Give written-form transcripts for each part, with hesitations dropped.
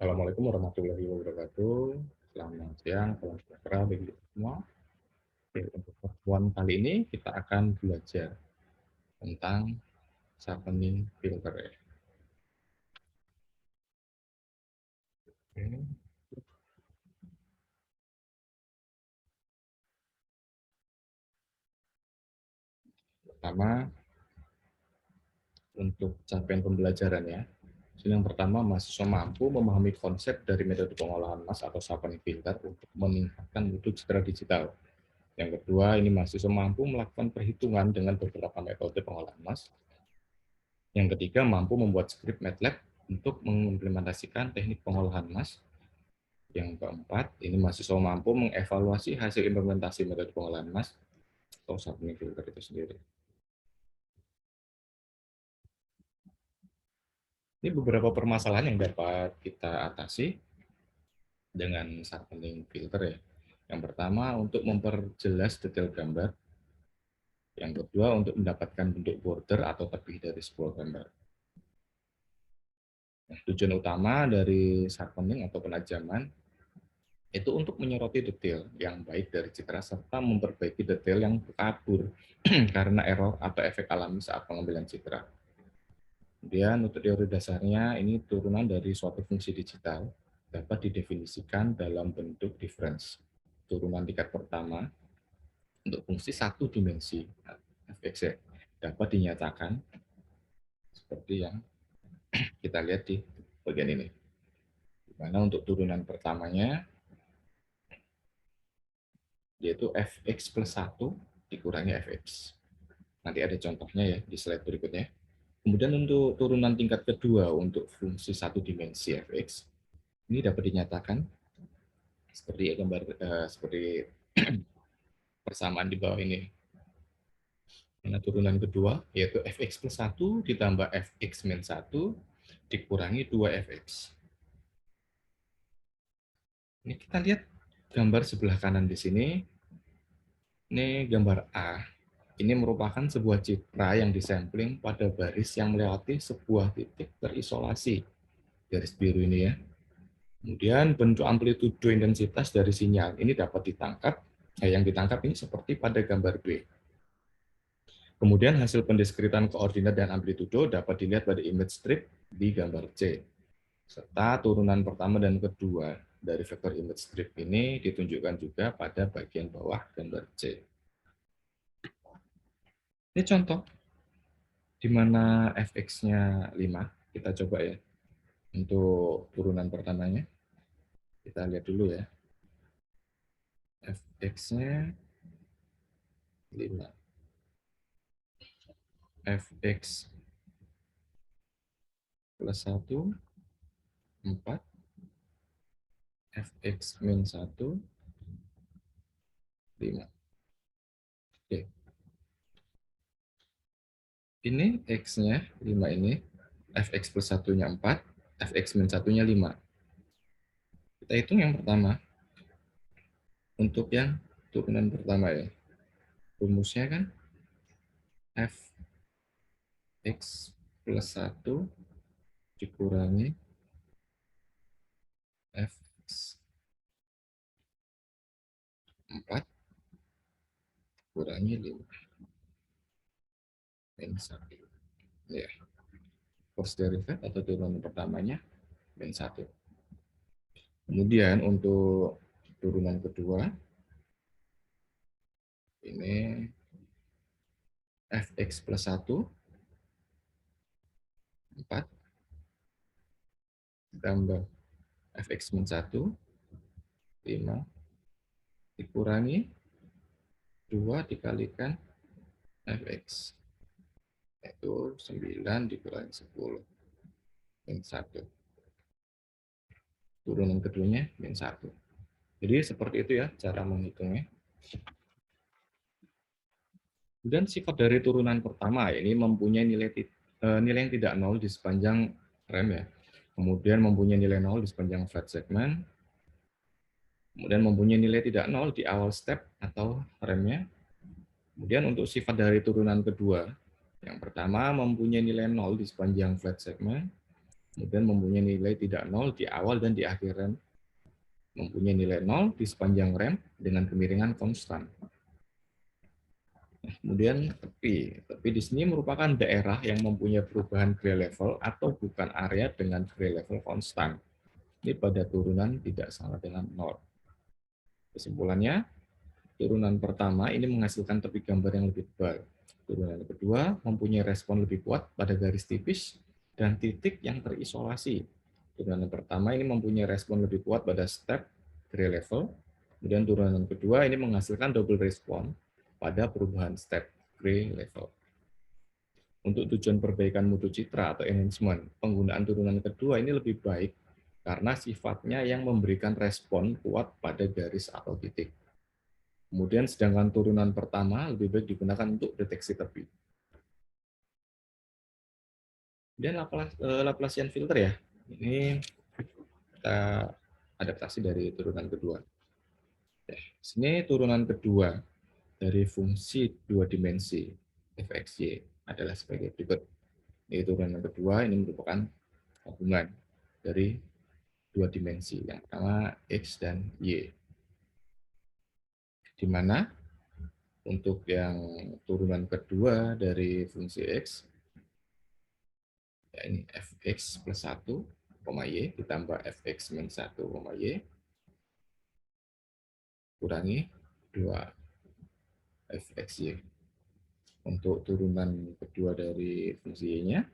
Assalamualaikum warahmatullahi wabarakatuh. Selamat siang, salam sejahtera bagi kita semua. Oke, untuk pertemuan kali ini kita akan belajar tentang sharpening filter ya. Oke. Pertama, untuk capaian pembelajarannya. Yang pertama, mahasiswa mampu memahami konsep dari metode pengolahan emas atau sharpening filter untuk meningkatkan mutu citra digital. Yang kedua, ini mahasiswa mampu melakukan perhitungan dengan beberapa metode pengolahan emas. Yang ketiga, mampu membuat skrip MATLAB untuk mengimplementasikan teknik pengolahan emas. Yang keempat, ini mahasiswa mampu mengevaluasi hasil implementasi metode pengolahan emas atau sharpening filter itu sendiri. Ini beberapa permasalahan yang dapat kita atasi dengan sharpening filter ya. Yang pertama, untuk memperjelas detail gambar. Yang kedua, untuk mendapatkan bentuk border atau lebih dari sebuah gambar. Nah, tujuan utama dari sharpening atau penajaman itu untuk menyoroti detail yang baik dari citra serta memperbaiki detail yang kabur karena error atau efek alami saat pengambilan citra. Kemudian untuk teori dasarnya ini turunan dari suatu fungsi digital dapat didefinisikan dalam bentuk difference. Turunan tingkat pertama untuk fungsi satu dimensi fx dapat dinyatakan seperti yang kita lihat di bagian ini. Di mana untuk turunan pertamanya yaitu fx plus 1 dikurangi fx. Nanti ada contohnya ya di slide berikutnya. Kemudian untuk turunan tingkat kedua untuk fungsi satu dimensi fx, ini dapat dinyatakan seperti gambar seperti persamaan di bawah ini. Nah, turunan kedua yaitu fx plus 1 ditambah fx min 1 dikurangi 2fx. Ini kita lihat gambar sebelah kanan di sini. Ini gambar A. Ini merupakan sebuah citra yang disampling pada baris yang melewati sebuah titik terisolasi. Garis biru ini ya. Kemudian bentuk amplitudo intensitas dari sinyal ini dapat ditangkap. Yang ditangkap ini seperti pada gambar B. Kemudian hasil pendiskritan koordinat dan amplitudo dapat dilihat pada image strip di gambar C. Serta turunan pertama dan kedua dari vektor image strip ini ditunjukkan juga pada bagian bawah gambar C. Ini contoh di mana fx-nya 5. Kita coba ya. Untuk turunan pertamanya. Kita lihat dulu ya. Fx-nya 5. Fx plus 1, 4. Fx min 1, 5. Oke. Ini x-nya 5 ini. Fx plus 1-nya 4. Fx min 1-nya 5. Kita hitung yang pertama. Untuk yang turunan pertama ya. Rumusnya kan Fx plus 1 dikurangi Fx 4 kurangi 5 min 1. Ya. First derivative atau turunan pertamanya min 1. Kemudian untuk turunan kedua ini fx plus 1 4 tambah fx min 1 5 dikurangi 2 dikalikan fx yaitu 9 dikurangi 10 min 1. Turunan keduanya min 1. Jadi seperti itu ya cara menghitungnya. Dan sifat dari turunan pertama ini mempunyai nilai yang tidak nol di sepanjang rem ya. Kemudian mempunyai nilai nol di sepanjang flat segment. Kemudian mempunyai nilai tidak nol di awal step atau remnya. Kemudian untuk sifat dari turunan kedua, yang pertama mempunyai nilai nol di sepanjang flat segment. kemudian mempunyai nilai tidak nol di awal dan di akhir rem, mempunyai nilai nol di sepanjang rem dengan kemiringan konstan. Kemudian tepi di sini merupakan daerah yang mempunyai perubahan gray level atau bukan area dengan gray level konstan. Ini pada turunan tidak sama dengan nol. Kesimpulannya, turunan pertama ini menghasilkan tepi gambar yang lebih tebal. Turunan kedua mempunyai respon lebih kuat pada garis tipis dan titik yang terisolasi. Turunan pertama ini mempunyai respon lebih kuat pada step gray level. Kemudian turunan kedua ini menghasilkan double respon pada perubahan step gray level. Untuk tujuan perbaikan mutu citra atau enhancement, penggunaan turunan kedua ini lebih baik karena sifatnya yang memberikan respon kuat pada garis atau titik. Kemudian sedangkan turunan pertama lebih baik digunakan untuk deteksi tepi. Kemudian Laplacian filter ya. Ini kita adaptasi dari turunan kedua. Sini turunan kedua dari fungsi dua dimensi fxy adalah sebagai berikut. Ini turunan kedua ini merupakan gabungan dari dua dimensi. Yang pertama x dan y. Di mana untuk yang turunan kedua dari fungsi x, ya ini fx plus 1, y ditambah fx min 1, y kurangi 2 fxy. Untuk turunan kedua dari fungsi y-nya,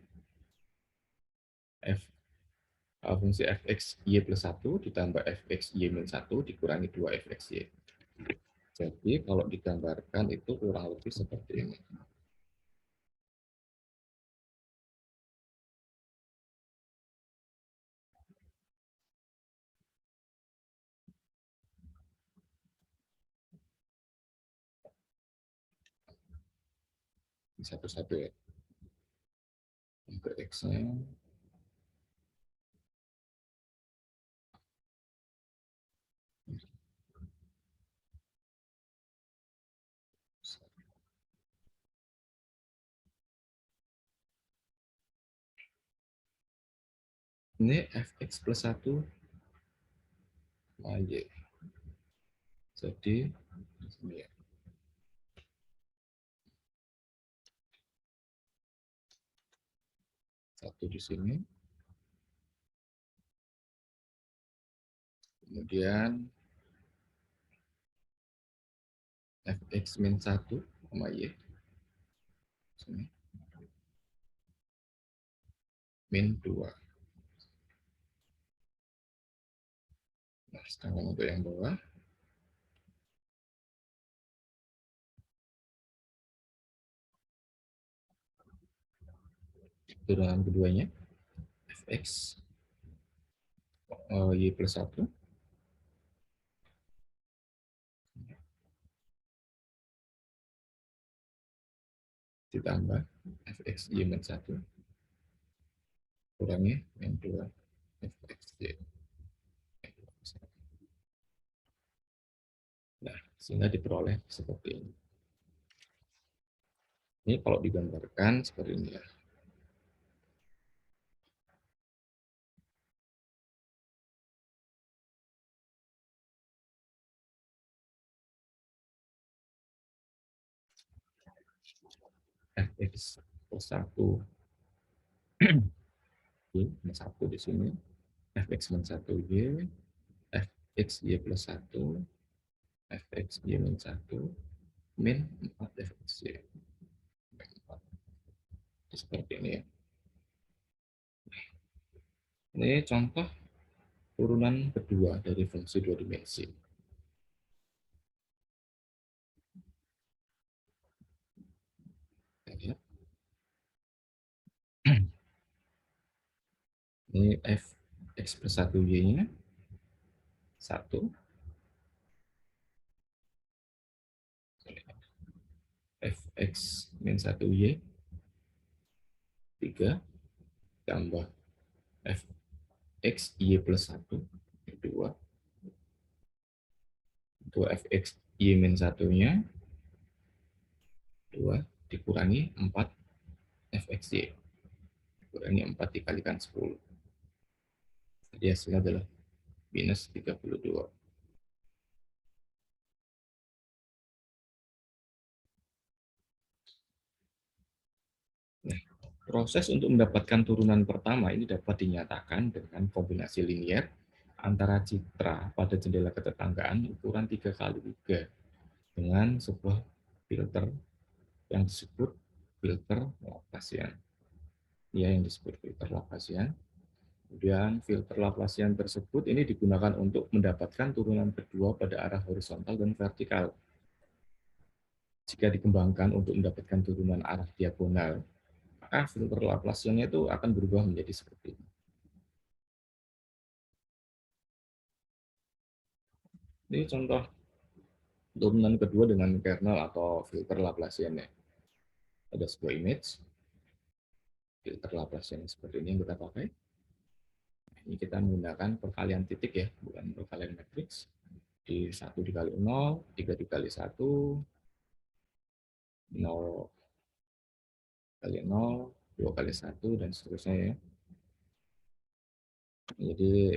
fungsi fxy plus 1 ditambah fxy min 1 dikurangi 2 fxy. Jadi kalau digambarkan itu kurang lebih seperti ini. Satu-satu ya. Untuk X-nya. Ini fx plus 1 y. Jadi, ini ya. Satu di sini. Kemudian fx min 1 y. Sini. Min 2. Nah, sedangkan untuk yang bawah, turunan keduanya, fx y plus 1 ditambah fx y min 1 kurangi min 2 fx y. Nah, sehingga diperoleh seperti ini. Ini kalau digambarkan seperti ini ya. Fx plus 1 y min 1 di sini, fx min 1 y, fx y plus 1, fx y min 1, min 4 fx y. Seperti ini ya. Ini contoh turunan kedua dari fungsi dua dimensi. Ini fx plus 1 y-nya 1, fx min 1 y 3, tambah fx y plus 1 2, untuk fx y min 1-nya 2 dikurangi 4 fxy, dikurangi 4 dikalikan 10. Jadi hasilnya adalah minus 32. Nah, proses untuk mendapatkan turunan pertama ini dapat dinyatakan dengan kombinasi linier antara citra pada jendela ketetanggaan ukuran 3 kali 3 dengan sebuah filter yang disebut filter Laplacian. Ya, yang disebut filter Laplacian. Kemudian filter Laplacian tersebut ini digunakan untuk mendapatkan turunan kedua pada arah horizontal dan vertikal. Jika dikembangkan untuk mendapatkan turunan arah diagonal, maka filter Laplacian itu akan berubah menjadi seperti ini. Ini contoh turunan kedua dengan kernel atau filter Laplacian ya. Ada sebuah image, filter Laplacian seperti ini yang kita pakai. Ini kita menggunakan perkalian titik ya, bukan perkalian matriks. Di 1 dikali 0, 3 dikali 1, 0 kali 0, 2 kali 1, dan seterusnya ya. Jadi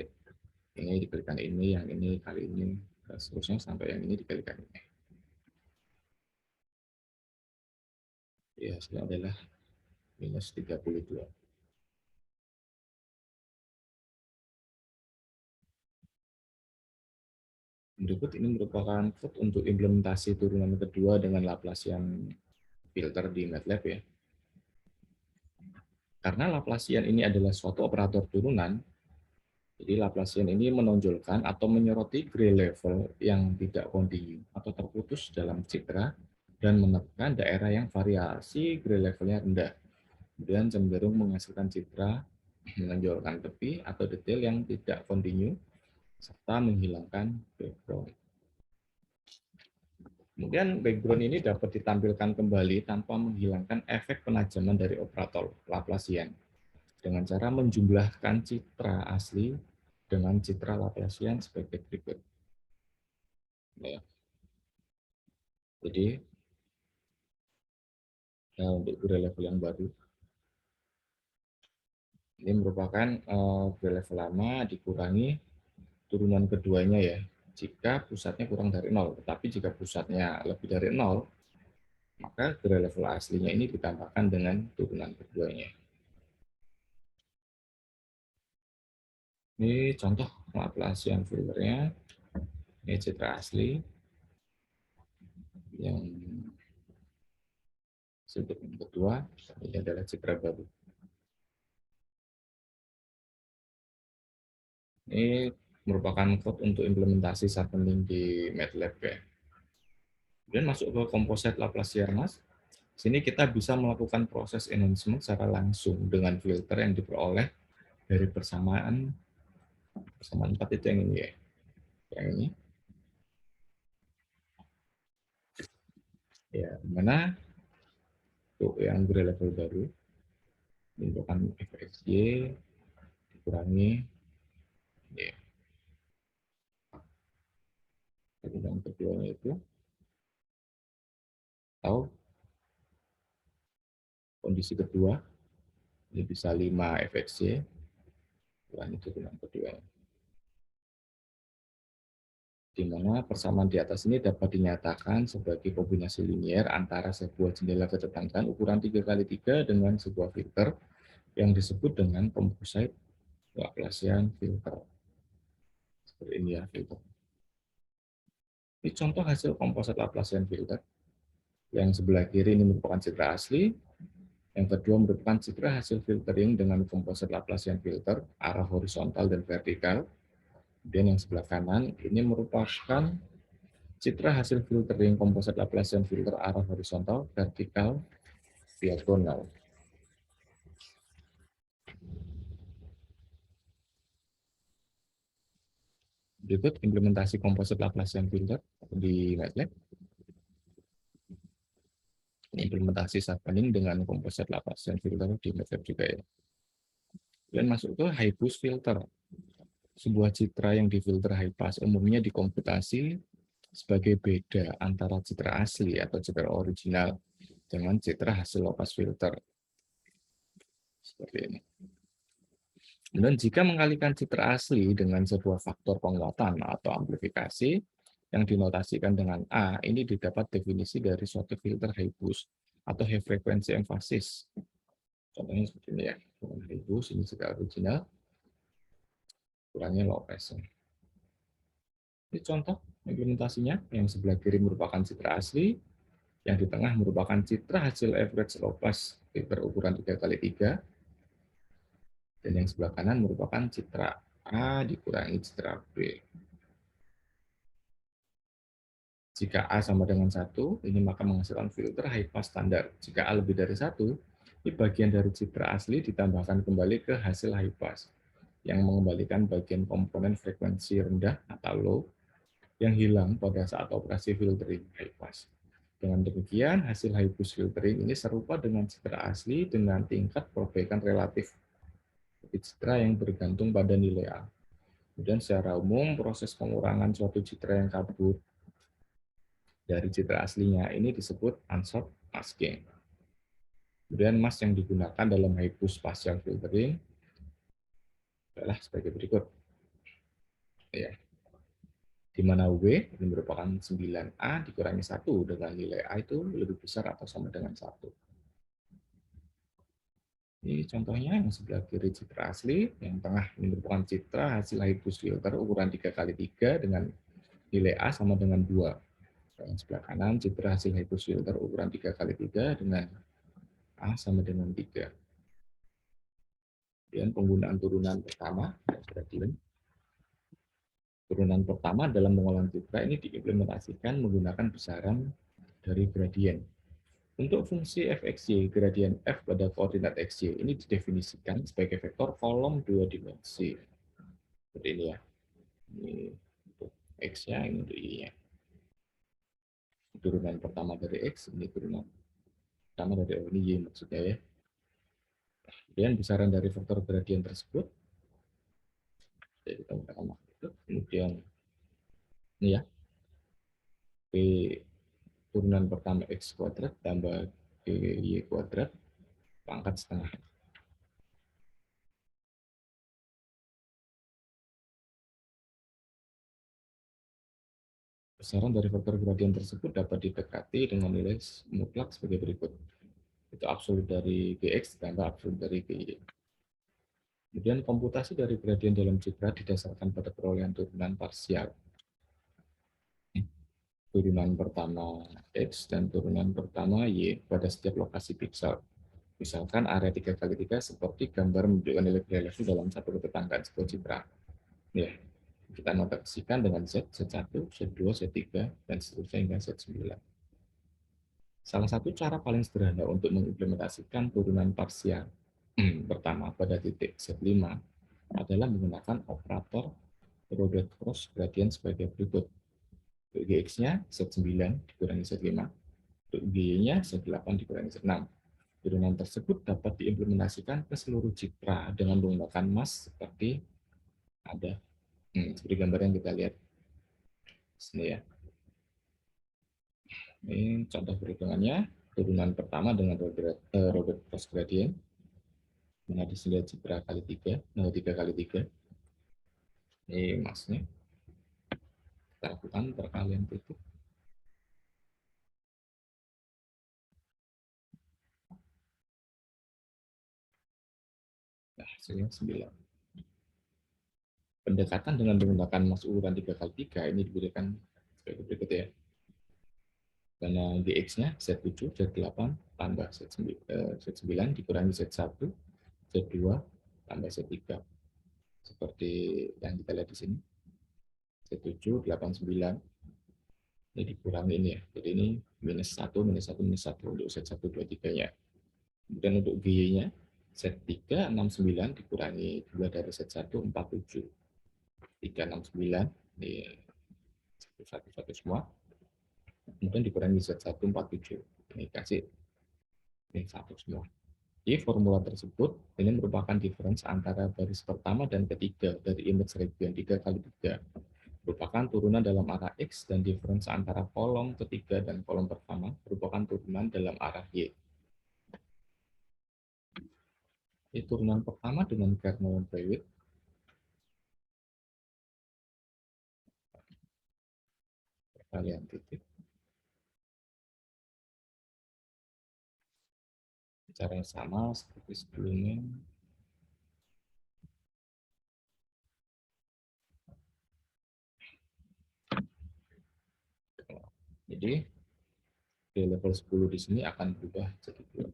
ini dikalikan ini, yang ini kali ini, dan seterusnya sampai yang ini dikalikan ini. Ya, hasilnya adalah minus 32. Berikut ini merupakan code untuk implementasi turunan kedua dengan Laplacian filter di MATLAB ya. Karena Laplacian ini adalah suatu operator turunan, jadi Laplacian ini menonjolkan atau menyoroti gray level yang tidak kontinu atau terputus dalam citra dan menekan daerah yang variasi gray levelnya rendah. Kemudian cenderung menghasilkan citra menonjolkan tepi atau detail yang tidak kontinu serta menghilangkan background. Kemudian background ini dapat ditampilkan kembali tanpa menghilangkan efek penajaman dari operator Laplacian dengan cara menjumlahkan citra asli dengan citra Laplacian sebagai berikut. Ya. Jadi untuk gray level yang baru, ini merupakan gray level lama dikurangi turunan keduanya ya. Jika pusatnya kurang dari 0, tetapi jika pusatnya lebih dari 0, maka gray level aslinya ini ditambahkan dengan turunan keduanya. Ini contoh Laplacian filternya. Ini citra asli yang sudut yang kedua, ini adalah citra baru. Ini merupakan code untuk implementasi sharpening di MATLAB ya. Kemudian masuk ke composite Laplacian mas. Sini kita bisa melakukan proses enhancement secara langsung dengan filter yang diperoleh dari persamaan 4 itu yang ini ya. Yang ini. Ya, mana untuk yang gray level baru merupakan fxy dikurangi ya. Dan kedua itu atau kondisi kedua ini bisa 5 fxy dan itu dengan kedua, di mana persamaan di atas ini dapat dinyatakan sebagai kombinasi linier antara sebuah jendela ketetanggaan ukuran 3 kali 3 dengan sebuah filter yang disebut dengan composite Laplacian filter. Seperti ini ya filter. Ini contoh hasil composite Laplacian filter. Yang sebelah kiri ini merupakan citra asli, yang kedua merupakan citra hasil filtering dengan composite Laplacian filter arah horizontal dan vertikal. Kemudian yang sebelah kanan ini merupakan citra hasil filtering composite Laplacian filter arah horizontal, vertikal, diagonal. Berikut implementasi composite Laplacian filter di MATLAB. Implementasi sharpening dengan composite Laplacian filter di MATLAB juga ya. Dan masuk ke high boost filter. Sebuah citra yang difilter high pass umumnya dikomputasi sebagai beda antara citra asli atau citra original dengan citra hasil low pass filter. Seperti ini. Dan jika mengalikan citra asli dengan sebuah faktor penguatan atau amplifikasi yang dinotasikan dengan A, ini didapat definisi dari suatu filter high boost atau high frequency emphasis. Contohnya seperti ini ya, high boost ini juga original, kurangnya low pass. Ini contoh implementasinya, yang sebelah kiri merupakan citra asli, yang di tengah merupakan citra hasil average low pass filter ukuran 3x3, dan yang sebelah kanan merupakan citra A dikurangi citra B. Jika A sama dengan 1, ini maka menghasilkan filter high pass standar. Jika A lebih dari 1, ini bagian dari citra asli ditambahkan kembali ke hasil high pass, yang mengembalikan bagian komponen frekuensi rendah atau low yang hilang pada saat operasi filtering high pass. Dengan demikian, hasil high boost filtering ini serupa dengan citra asli dengan tingkat perbaikan relatif citra yang bergantung pada nilai A. Kemudian secara umum, proses pengurangan suatu citra yang kabur dari citra aslinya ini disebut unsort masking. Kemudian mask yang digunakan dalam high boost spatial filtering adalah sebagai berikut. Ya, di mana W ini merupakan 9A dikurangi 1 dengan nilai A itu lebih besar atau sama dengan 1. Ini contohnya yang sebelah kiri citra asli, yang tengah ini merupakan citra hasil high boost filter ukuran 3x3 dengan nilai A sama dengan 2. Yang sebelah kanan citra hasil high boost filter ukuran 3x3 dengan A sama dengan 3. Kemudian penggunaan turunan pertama, gradient. Turunan pertama dalam pengolahan citra ini diimplementasikan menggunakan besaran dari gradient. Untuk fungsi fxy, gradien f pada koordinat xy ini didefinisikan sebagai vektor kolom dua dimensi. Seperti ini ya. Ini untuk x-nya, ini untuk y-nya. Turunan pertama dari x, ini turunan pertama dari ini y maksudnya ya. Kemudian besaran dari vektor gradien tersebut, jadi kita menggunakan magnitude. Kemudian ini ya, p turunan pertama x kuadrat tambah y kuadrat pangkat setengah. Besaran dari faktor gradien tersebut dapat didekati dengan nilai mutlak sebagai berikut. Itu absolut dari Gx ditambah absolut dari Gy. Kemudian komputasi dari gradien dalam citra didasarkan pada perolehan turunan parsial. Turunan pertama X dan turunan pertama Y pada setiap lokasi piksel. Misalkan area 3x3 seperti gambar menunjukkan nilai relasi dalam satu tetanggaan sebuah citra. Ya, kita notasikan dengan Z, Z1, Z2, Z3, dan seterusnya hingga Z9. Salah satu cara paling sederhana untuk mengimplementasikan turunan parsial pertama pada titik Z5 adalah menggunakan operator Rodet cross gradient sebagai berikut. Untuk Gx-nya Z9 dikurangi Z5, untuk Gy-nya Z8 dikurangi Z6. Turunan tersebut dapat diimplementasikan ke seluruh citra dengan menggunakan mask seperti ada seperti gambar yang kita lihat sini ya. Ini contoh perhitungannya. Turunan pertama dengan Rodet cross gradient. Nah, di sini citra kali 3, 3x3. Ini masnya. Kita lakukan perkalian titik. Nah, hasilnya 9. Pendekatan dengan menggunakan mas ukuran 3x3 ini diberikan sebagai berikut ya. Karena Gx-nya Z7, Z8 tambah Z9 dikurangi Z1, Z2 tambah Z3. Seperti yang kita lihat di sini. Z7, 89. Ini dikurangi ini ya. Jadi ini minus 1, minus 1, minus 1 untuk Z1, 2, 3-nya. Kemudian untuk G-nya Z3, 69 dikurangi 2 dari Z1, 47. 369 ini satu-satu semua. Kemudian dikurangi Z1, 47. Ini kasih ini satu semua. Di formula tersebut, ini merupakan difference antara baris pertama dan ketiga dari image region 3x3. Merupakan turunan dalam arah X dan difference antara kolom ketiga dan kolom pertama merupakan turunan dalam arah Y. Ini turunan pertama dengan kernel Brewitt. Peralihan titik. Cara yang sama seperti sebelumnya. Jadi di level 10 di sini akan berubah jadi 2.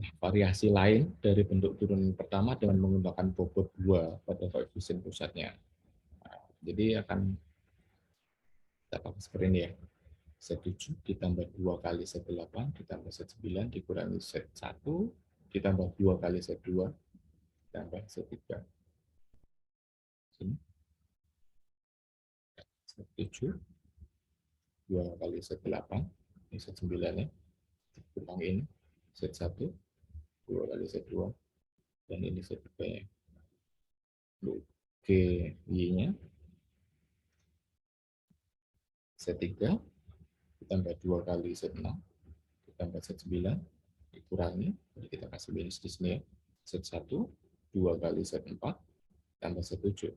Nah, variasi lain dari bentuk turunan pertama dengan menggunakan bobot 2 pada koefisien pusatnya. Nah, jadi akan dapat seperti ini ya. Z7 ditambah 2 kali Z8 ditambah Z9 dikurangi Z1 ditambah 2 kali Z2 ditambah Z3. Sini. Z7 2 kali Z8 ini Z9 ya. Dikurangi ini Z1 2 kali Z2 dan ini Z3 ya. G Y-nya Z3 ditambah 2 kali Z6 ditambah Z9 dikurangi, jadi kita kasih minus di sini ya, Z1 2 kali Z4 tambah Z7.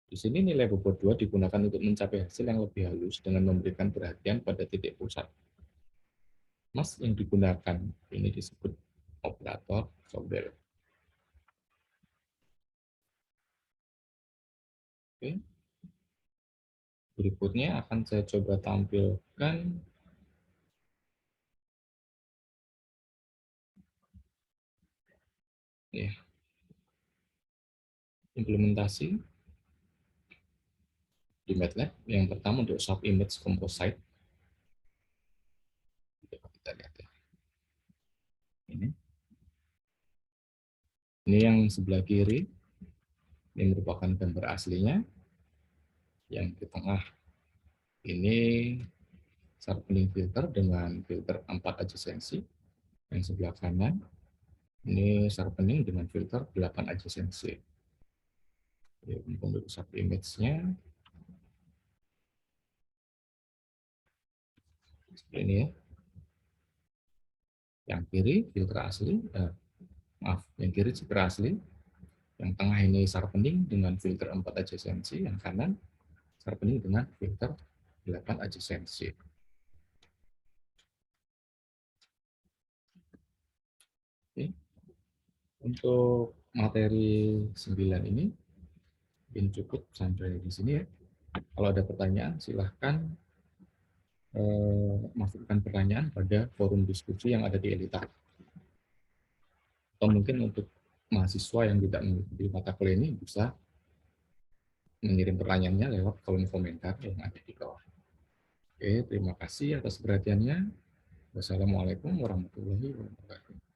Di sini nilai bobot 2 digunakan untuk mencapai hasil yang lebih halus dengan memberikan perhatian pada titik pusat. Mas yang digunakan ini disebut operator Sobel. Oke. Berikutnya akan saya coba tampilkan ya, implementasi di MATLAB. Yang pertama untuk sub image composite. Coba kita lihat ya. Ini yang sebelah kiri, ini merupakan gambar aslinya. Yang di tengah ini sharpening filter dengan filter 4 adjacency. Yang sebelah kanan ini sharpening dengan filter 8 adjacency. Ya, untuk sub image-nya seperti ini ya. Yang kiri filter asli, yang kiri filter asli, yang tengah ini sharpening dengan filter 4 adjacency, yang kanan sharpening dengan filter 8 adjacency. Oke. Untuk materi 9 ini cukup sampai di sini ya. Kalau ada pertanyaan silahkan masukkan pertanyaan pada forum diskusi yang ada di Elita. Atau mungkin untuk mahasiswa yang tidak mengikuti mata kuliah ini bisa mengirim pertanyaannya lewat kolom komentar yang ada di bawah. Oke, terima kasih atas perhatiannya. Wassalamualaikum warahmatullahi wabarakatuh.